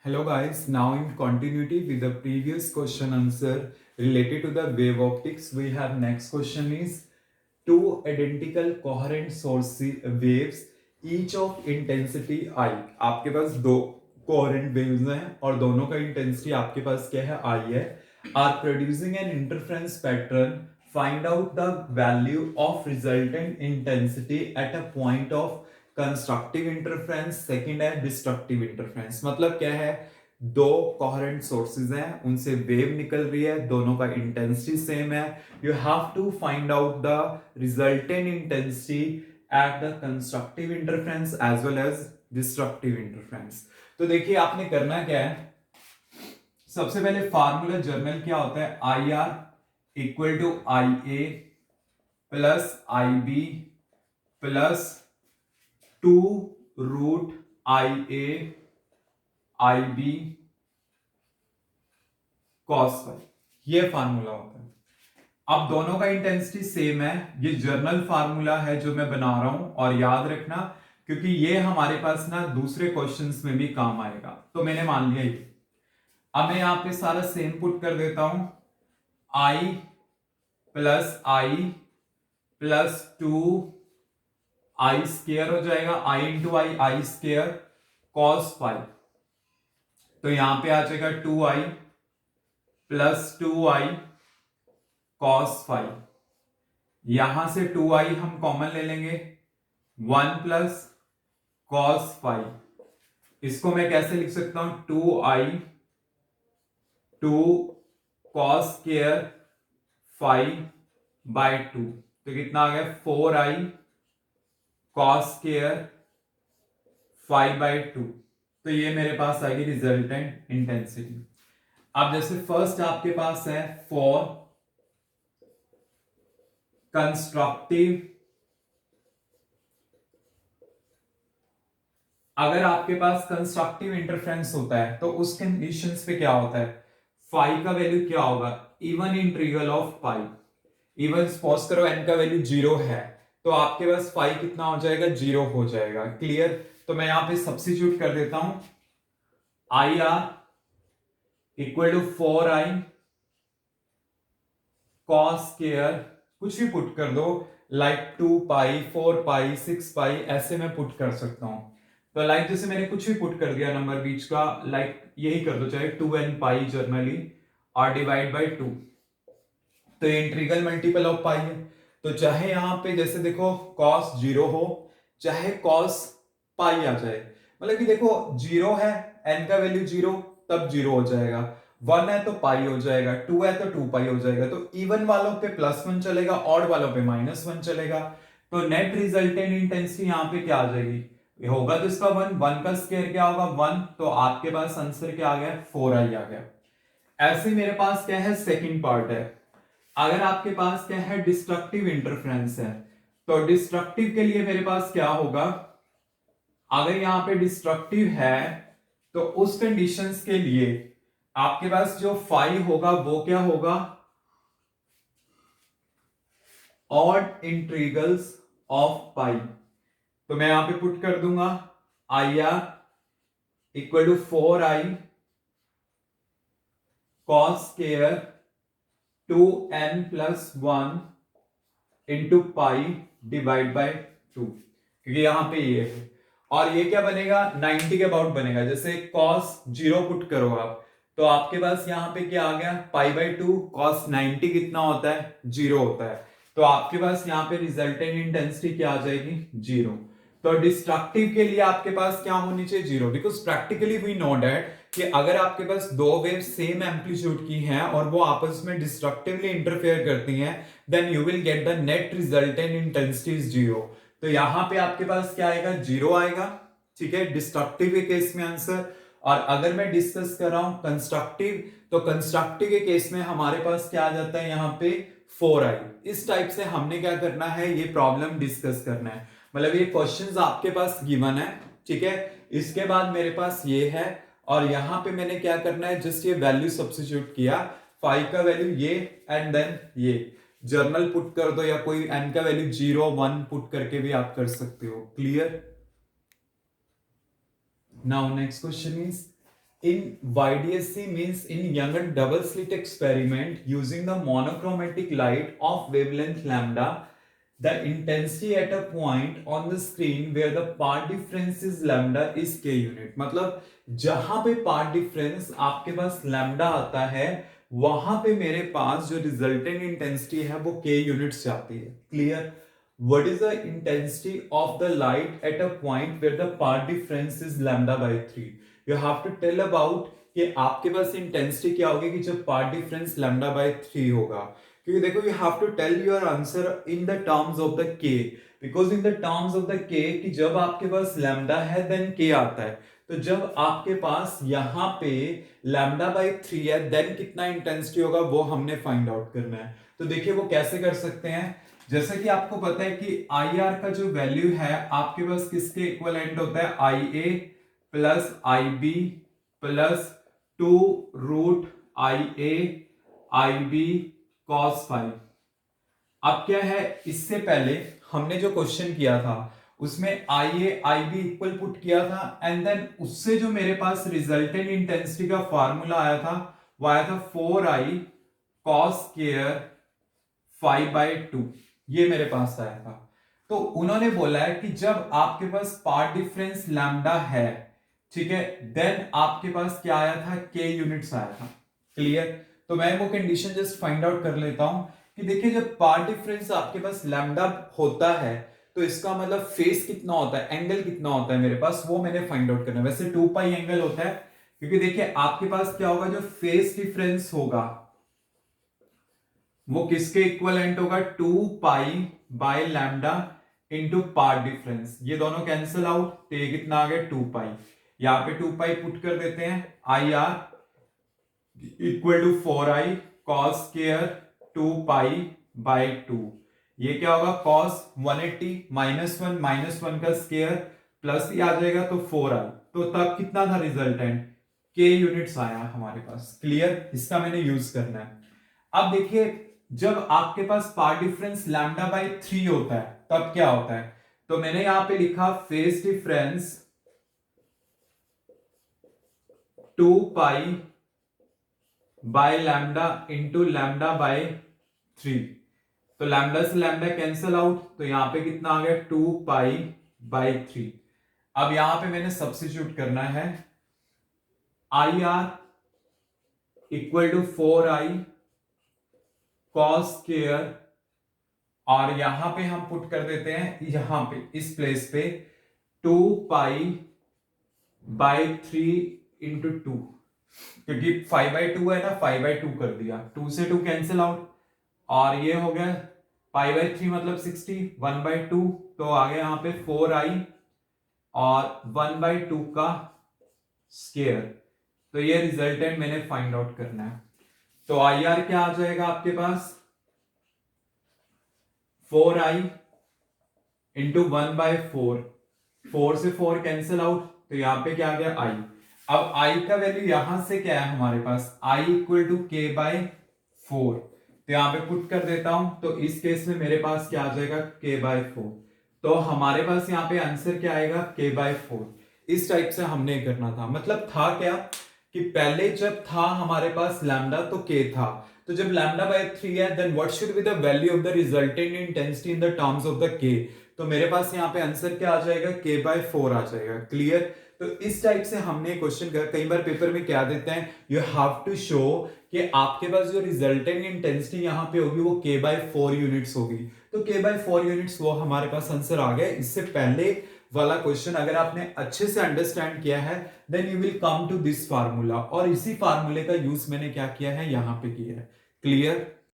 Hello guys, now in continuity with the previous question answer related to the wave optics, we have next question is two identical coherent source waves each of intensity I. आपके पास दो coherent waves हैं और दोनों का intensity आपके पास क्या है I है, are producing an interference pattern. Find out the value of resultant intensity at a point of constructive interference, second है डिस्ट्रक्टिव इंटरफ्रेंस. मतलब क्या है, दो कोहेरेंट सोर्सेज हैं, उनसे वेव निकल रही है, दोनों का इंटेंसिटी सेम है. You have to find out the resultant intensity at the constructive interference as well as destructive interference. तो देखिए आपने करना क्या है, सबसे पहले फार्मूला जर्नल क्या होता है, I R equal to I A plus I B plus 2√IA IB cos phi. ये फार्मूला होता है. अब दोनों का इंटेंसिटी सेम है, ये जर्नल फार्मूला है जो मैं बना रहा हूं, और याद रखना क्योंकि ये हमारे पास ना दूसरे क्वेश्चंस में भी काम आएगा. तो मैंने मान लिया ये. अब मैं यहां पे सारा सेम पुट कर देता हूं, I plus I plus 2 I square हो जाएगा, I into I, I square cos phi. तो यहां पे आ जाएगा 2i plus 2i cos phi. यहां से 2i हम कॉमन ले लेंगे, 1 प्लस कॉस फाई. इसको मैं कैसे लिख सकता हूं, 2i 2 cos square phi bye 2. तो कितना आ गया, 4i कॉस स्केयर 5/2. तो ये मेरे पास आएगी रिजल्टेंट इंटेंसिटी. अब जैसे फर्स्ट आपके पास है फॉर कंस्ट्रक्टिव, अगर आपके पास कंस्ट्रक्टिव इंटरफ्रेंस होता है तो उस कंडीशंस पे क्या होता है, फाई का वैल्यू क्या होगा, even integral of pi. Even suppose करो n का वैल्यू 0 है तो आपके पास फाई कितना हो जाएगा, 0 हो जाएगा. क्लियर. तो मैं यहां पे सब्स्टिट्यूट कर देता हूं, I R equal to 4i cos square, कुछ भी पुट कर दो, लाइक 2 पाई 4 पाई 6 पाई, ऐसे मैं पुट कर सकता हूं. तो लाइक जैसे मैंने कुछ भी पुट कर दिया नंबर बीच का, लाइक यही कर दो, चाहे 2n पाई जर्नली और डिवाइड बाई 2. तो ये इंटीग्रल मल्टीपल ऑफ पाई है. तो चाहे यहां पे जैसे देखो cos 0 हो, चाहे cos पाई आ जाए, मतलब कि देखो 0 है, n का वैल्यू 0 तब 0 हो जाएगा, 1 है तो पाई हो जाएगा, 2 है तो 2 पाई हो जाएगा. तो इवन वालों पे +1 चलेगा, ऑड वालों पे -1 चलेगा. तो नेट रिजल्टेंट इंटेंसिटी यहां पे क्या आ जाएगी, होगा तो इसका 1 का स्क्वायर क्या होगा 1. तो आपके पास आंसर क्या आ गया, 4i आ गया. ऐसे मेरे पास क्या है, सेकंड पार्ट है. अगर आपके पास क्या है, डिस्ट्रक्टिव इंटरफ्रेंस है, तो डिस्ट्रक्टिव के लिए मेरे पास क्या होगा, अगर यहां पे डिस्ट्रक्टिव है तो उस कंडीशंस के लिए आपके पास जो फाई होगा वो क्या होगा, ऑड इंटीग्रल्स ऑफ पाई. तो मैं यहां पे पुट कर दूंगा, I R equal to 4i cos square 2n plus 1 into pi divide by 2, क्योंकि यहां पे ये है. और ये क्या बनेगा, 90 के अबाउट बनेगा. जैसे cos 0 पुट करो आप, तो आपके पास यहां पे क्या आ गया, π/2 cos 90 कितना होता है, 0 होता है. तो आपके पास यहां पे रिजल्टेंट इंटेंसिटी क्या आ जाएगी, 0. तो डिस्ट्रक्टिव के लिए आपके पास क्या होनी चाहिए, 0, because practically we know that कि अगर आपके पास दो वेव सेम एम्पलीट्यूड की हैं और वो आपस में डिस्ट्रक्टिवली इंटरफेयर करती हैं, then you will get the net resultant intensity is 0. तो यहां पे आपके पास क्या आएगा, 0 आएगा. ठीक है, डिस्ट्रक्टिव के केस में आंसर. और अगर मैं डिस्कस कर रहा हूं कंस्ट्रक्टिव, तो कंस्ट्रक्टिव के केस में हमारे पास क्या आ जाता है, यहां पे 4i. इस टाइप से हमने क्या करना है, ये प्रॉब्लम डिस्कस करना है. मतलब ये क्वेश्चंस आपके पास गिवन है. ठीक है, इसके बाद मेरे पास ये है, और यहां पे मैंने क्या करना है, जस्ट ये वैल्यू सब्स्टिट्यूट किया, फाई का वैल्यू ये एंड देन ये जर्नल पुट कर दो, या कोई n का वैल्यू 0 1 पुट करके भी आप कर सकते हो. Clear. Now next question is in YDSC means in Young double slit experiment using the monochromatic light of wavelength lambda, the intensity at a point on the screen where the part difference is lambda is k unit. मतलब जहां पे path difference आपके पास lambda आता है वहां पे मेरे पास जो रिजल्टेंट इंटेंसिटी है वो k यूनिट्स जाती है. Clear? What is the intensity of the light at a point where the part difference is lambda by 3? You have to tell about कि आपके पास इंटेंसिटी क्या होगी कि जब पार्ट डिफरेंस लैम्डा बाय 3 होगा. क्योंकि देखो you have to tell your answer in the terms of the K, because in the terms of the K कि जब आपके पास लैम्डा है देन के आता है. तो जब आपके पास यहाँ पे लैम्डा बाय 3 है देन कितना इंटेंसिटी होगा वो हमने फाइंड आउट करना है. तो देखिए वो कैसे कर सकते हैं. जैसे कि आपको पता है कि आई आर का जो वैल्यू है आपके पास किसके इक्विवेलेंट होता है, I A plus I B plus 2 root I A I B cos 5. अब क्या है, इससे पहले हमने जो क्वेश्चन किया था उसमें आई A I B equal put किया था एंड देन उससे जो मेरे पास रिजल्टेंट इंटेंसिटी का फॉर्मूला आया था वो आया था 4i कॉस स्क्वायर 5/2. ये मेरे पास आया था. तो उन्होंने बोला है कि जब आपके पास पार्ट डिफरेंस लैम्डा है, ठीक है, देन आपके पास क्या आया था, के यूनिट्स आया था. क्लियर? तो मैं वो कंडीशन जस्ट फाइंड आउट कर लेता हूं कि देखिए जब पार्ट डिफरेंस आपके पास लैम्डा होता है तो इसका मतलब फेस कितना होता है, एंगल कितना होता है मेरे पास, वो मैंने फाइंड आउट करना है. वैसे 2 पाई एंगल होता है क्योंकि देखिए आपके पास क्या होगा, जो फेस डिफरेंस होगा वो किसके इक्विवेलेंट होगा, 2 pi by lambda into path difference. ये दोनों कैंसिल आउट तो ये कितना आ गया 2 पाई. यहां पे 2 पाई पुट कर देते हैं, I R equal to 4i cos square 2 pi by 2. ये क्या होगा, कॉस 180 -1 का स्क्वायर प्लस ये आ जाएगा तो 4i. तो तब कितना था रिजल्टेंट, k यूनिट्स आया हमारे पास. क्लियर? इसका मैंने यूज करना है. अब देखिए जब आपके पास पार्ट डिफरेंस लैम्डा बाय 3 होता है तब क्या होता है, तो मैंने यहां पे लिखा phase difference 2 pi by lambda into lambda by 3. तो लैम्डा से लैम्डा कैंसिल आउट तो यहां पे कितना आ गया 2 पाई बाय 3. अब यहां पे मैंने सब्स्टिट्यूट करना है, I R equal to 4i cos square और यहां पे हम पुट कर देते हैं यहां पे इस प्लेस पे 2 पाई बाय 3 इंटू 2, क्योंकि 5/2 है ना, 5/2 कर दिया, 2 से 2 कैंसिल आउट और ये हो गया पाई बाय 3 मतलब 60, 1/2 तो आ गया यहां पे 4i और 1/2 का स्क्वायर. तो ये रिजल्टेंट मैंने फाइंड आउट करना है. तो आई आर क्या आ जाएगा आपके पास, 4i इंटू 1/4, 4 से 4 कैंसिल आउट तो यहां पे क्या आ गया i. अब i का वैल्यू यहां से क्या है हमारे पास, i equal to k by 4. तो यहां पे पुट कर देता हूं तो इस केस में मेरे पास क्या आ जाएगा k बाय 4. तो हमारे पास यहाँ पे आंसर क्या आएगा k बाय 4. इस टाइप से हमने करना था. मतलब था क्या कि पहले जब था हमारे पास लैम्डा तो k था, तो जब लैम्डा बाय 3 है then what should be the value of the resultant intensity in the terms of the k. तो मेरे पास यहाँ पे आंसर क्या आ जाएगा, k बाय 4 आ जाएगा. क्लियर? तो इस टाइप से हमने क्वेश्चन कर, कई बार पेपर में क्या देते हैं, यू हैव टू शो कि आपके पास जो रिजल्टेंट इंटेंसिटी यहाँ पे होगी वो k बाय 4 यूनिट्स होगी. तो k बाय 4 यूनिट्स वो हमारे पास आंसर आ गया. इससे पहले वाला क्वेश्चन अगर आपने अच्छे से अंडरस्टैंड किया है then you will come to this formula, और इसी फार्मूले का यूज मैंने क्या किया है यहाँ पे किया है. क्लियर?